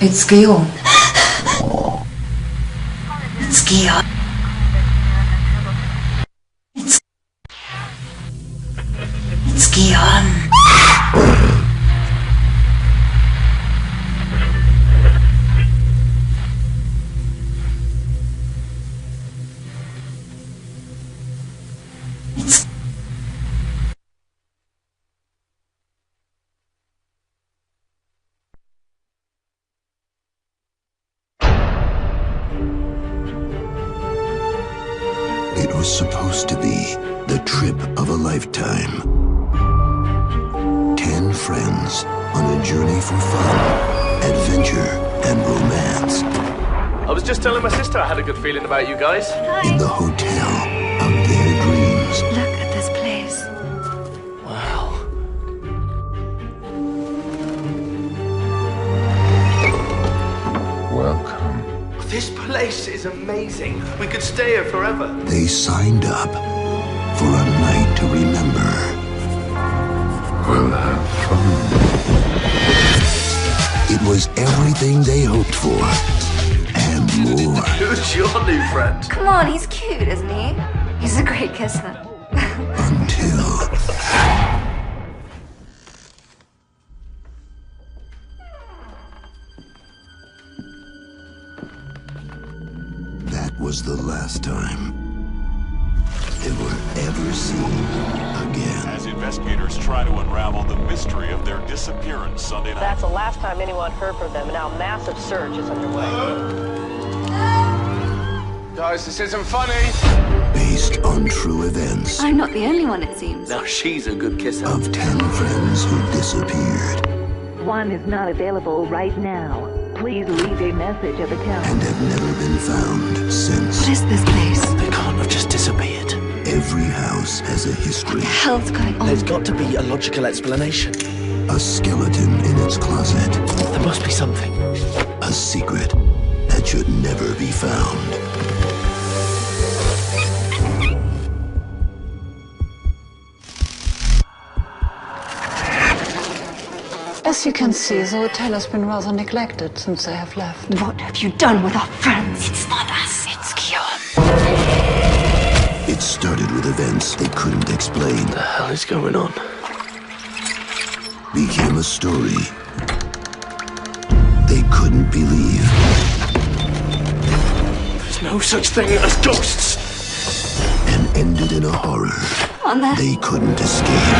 It's Guillaume. It's Guillaume. It's Guillaume. It was supposed to be the trip of a lifetime. 10 friends on a journey for fun, adventure, and romance. I was just telling my sister I had a good feeling about you guys. In the hotel of their dreams. Look at this place. Wow. Welcome. This place is amazing. We could stay here forever. They signed up for a night to remember. We'll have fun. It was everything they hoped for, and more. Who's your new friend? Come on, he's cute, isn't he? He's a great kisser. Until that was the last time they were ever seen again. As investigators try to unravel the mystery of their disappearance Sunday night. That's the last time anyone heard from them. Now a massive search is underway. Guys, this isn't funny. Based on true events I'm not the only one, it seems. Now she's a good kisser. of 10 friends who disappeared One is not available right now. Please leave a message at the tone. and have never been found since. What is this place? They can't have just disappeared. Every house has a history, What the hell's going on? There's got to be a logical explanation. a skeleton in its closet, There must be something. a secret that should never be found. As you can see, the hotel has been rather neglected since they have left. What have you done with our friends? It's not us, it's Guillaume. It started with events they couldn't explain, What the hell is going on? became a story they couldn't believe, There's no such thing as ghosts. and ended in a horror Come on then. they couldn't escape.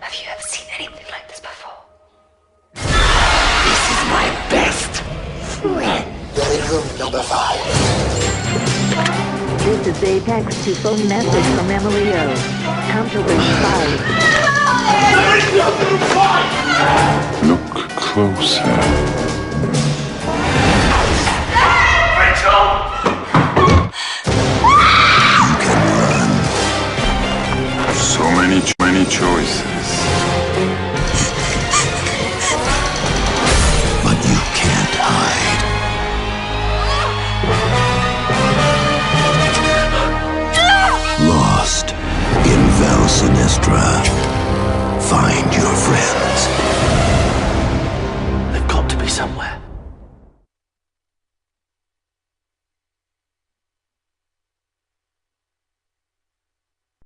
Have you ever seen anything like this before? This is my best friend. Room number 5. This is a text to phone message from Emily O. Come to room 5. Look closer. You can run, So many choices. but you can't hide. Lost in Val Sinestra. Find your friends.